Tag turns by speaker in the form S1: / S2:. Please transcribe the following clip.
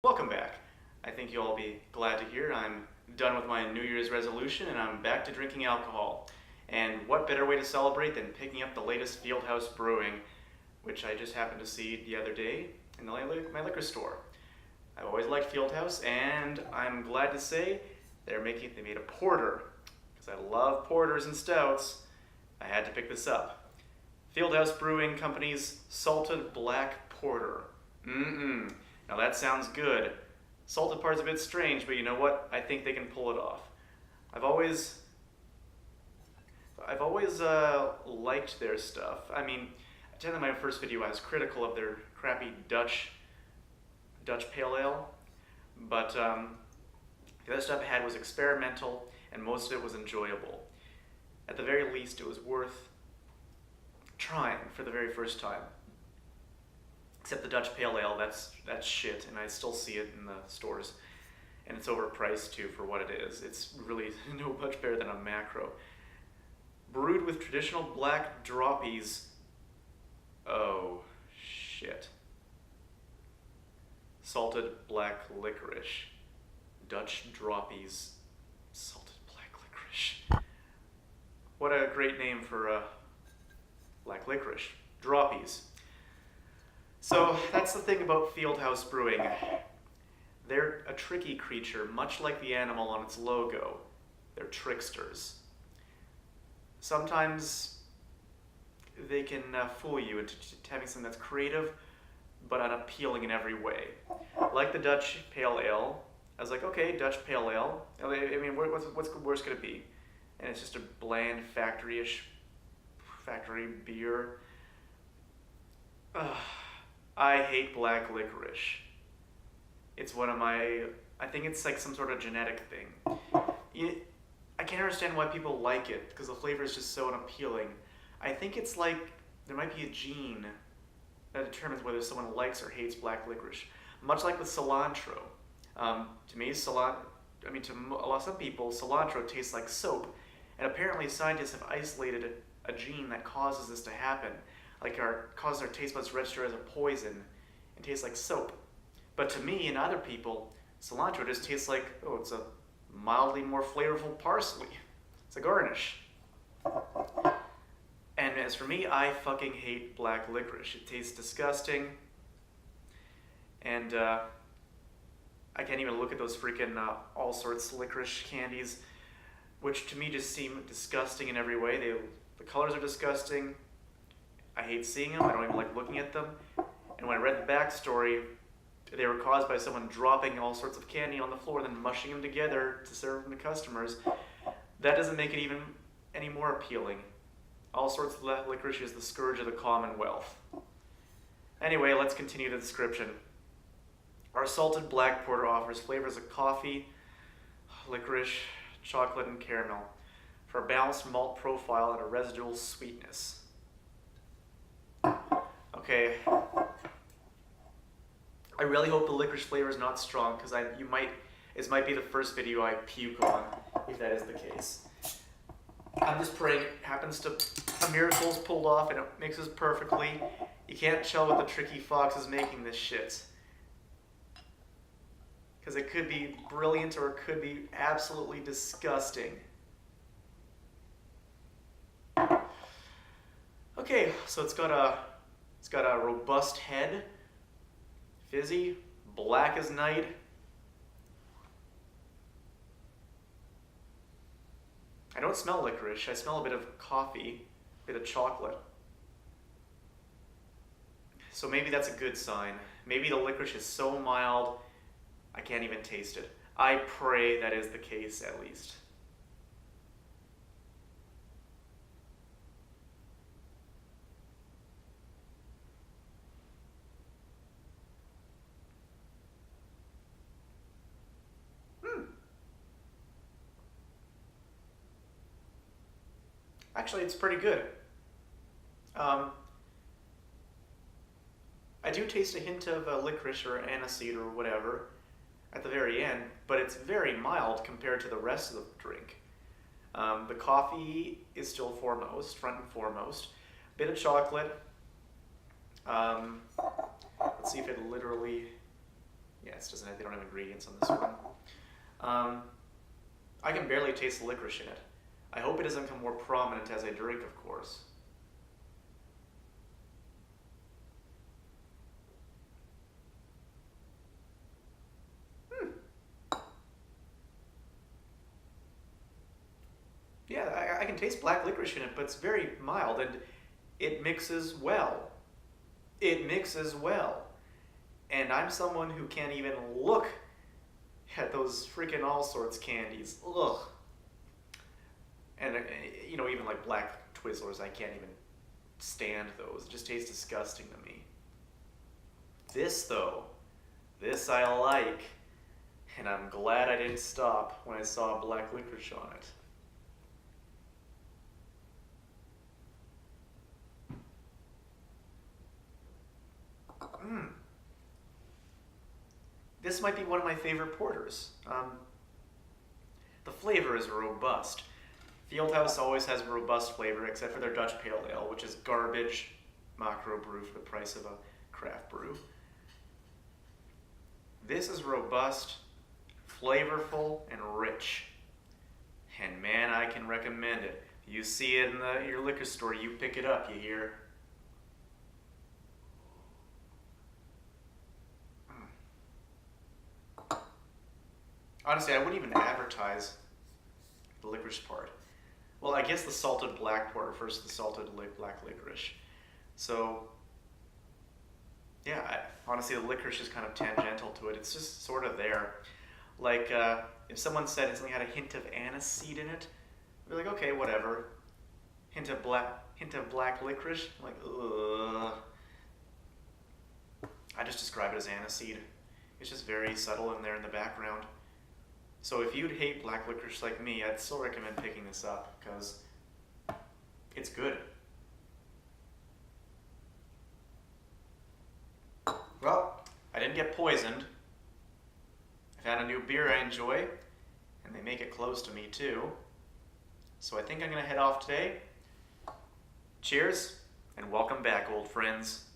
S1: Welcome back. I think you'll all be glad to hear I'm done with my New Year's resolution and I'm back to drinking alcohol. And what better way to celebrate than picking up the latest Field House Brewing, which I just happened to see the other day in my liquor store. I've always liked Field House, and I'm glad to say they made a porter. Because I love porters and stouts, I had to pick this up. Field House Brewing Company's Salted Black Porter. Now that sounds good. Salted part's a bit strange, but you know what? I think they can pull it off. I've always liked their stuff. I mean, I tell you in my first video I was critical of their crappy Dutch Pale Ale, but the other stuff I had was experimental and most of it was enjoyable. At the very least, it was worth trying for the very first time. Except the Dutch Pale Ale, that's shit, and I still see it in the stores. And it's overpriced too for what it is. It's really no much better than a macro. Brewed with traditional black droppies. Oh, shit. Salted black licorice. Dutch droppies. Salted black licorice. What a great name for black licorice. Droppies. So that's the thing about Field House Brewing. They're a tricky creature, much like the animal on its logo. They're tricksters. Sometimes they can fool you into having something that's creative but unappealing in every way. Like the Dutch Pale Ale, I was like, okay, Dutch Pale Ale. I mean, what's worse could it be? And it's just a bland factory beer. I hate black licorice. It's one of my, I think it's like some sort of genetic thing. I can't understand why people like it, because the flavor is just so unappealing. I think it's like, there might be a gene that determines whether someone likes or hates black licorice. Much like with cilantro. To me, to some people, cilantro tastes like soap. And apparently scientists have isolated a gene that causes this to happen. Causes our taste buds to register as a poison and tastes like soap. But to me and other people, cilantro just tastes like, it's a mildly more flavorful parsley. It's a garnish. And as for me, I fucking hate black licorice. It tastes disgusting. And I can't even look at those freaking all sorts licorice candies, which to me just seem disgusting in every way. The colors are disgusting. I hate seeing them. I don't even like looking at them. And when I read the backstory, they were caused by someone dropping all sorts of candy on the floor, then mushing them together to serve them to customers. That doesn't make it even any more appealing. All sorts of licorice is the scourge of the Commonwealth. Anyway, let's continue the description. Our salted black porter offers flavors of coffee, licorice, chocolate, and caramel for a balanced malt profile and a residual sweetness. Okay, I really hope the licorice flavor is not strong, because this might be the first video I puke on, if that is the case. I'm just praying a miracle's pulled off and it mixes perfectly. You can't tell what the tricky fox is making this shit. Because it could be brilliant or it could be absolutely disgusting. Okay, so it's got a robust head, fizzy, black as night. I don't smell licorice. I smell a bit of coffee, a bit of chocolate. So maybe that's a good sign. Maybe the licorice is so mild, I can't even taste it. I pray that is the case, at least. Actually, it's pretty good. I do taste a hint of licorice or aniseed or whatever at the very end, but it's very mild compared to the rest of the drink. The coffee is still front and foremost. Bit of chocolate. Let's see if it literally, Yeah, it doesn't. They don't have ingredients on this one. I can barely taste the licorice in it. I hope it doesn't become more prominent as I drink, of course. Yeah, I can taste black licorice in it, but it's very mild and it mixes well. It mixes well. And I'm someone who can't even look at those freaking all sorts candies. Ugh. And, even like black Twizzlers, I can't even stand those. It just tastes disgusting to me. This, though, this I like. And I'm glad I didn't stop when I saw black licorice on it. This might be one of my favorite porters. The flavor is robust. Field House always has robust flavor, except for their Dutch Pale Ale, which is garbage macro brew for the price of a craft brew. This is robust, flavorful, and rich. And man, I can recommend it. You see it in your liquor store, you pick it up, you hear? Honestly, I wouldn't even advertise the licorice part. Well, I guess the salted black port refers to the salted black licorice. So, yeah, honestly, the licorice is kind of tangential to it. It's just sort of there. Like, if someone said something had a hint of aniseed in it, I'd be like, okay, whatever. Hint of black licorice? I'm like, ugh. I just describe it as aniseed. It's just very subtle in there in the background. So if you'd hate black licorice like me, I'd still recommend picking this up because it's good. Well, I didn't get poisoned. I found a new beer I enjoy, and they make it close to me too. So I think I'm going to head off today. Cheers, and welcome back, old friends.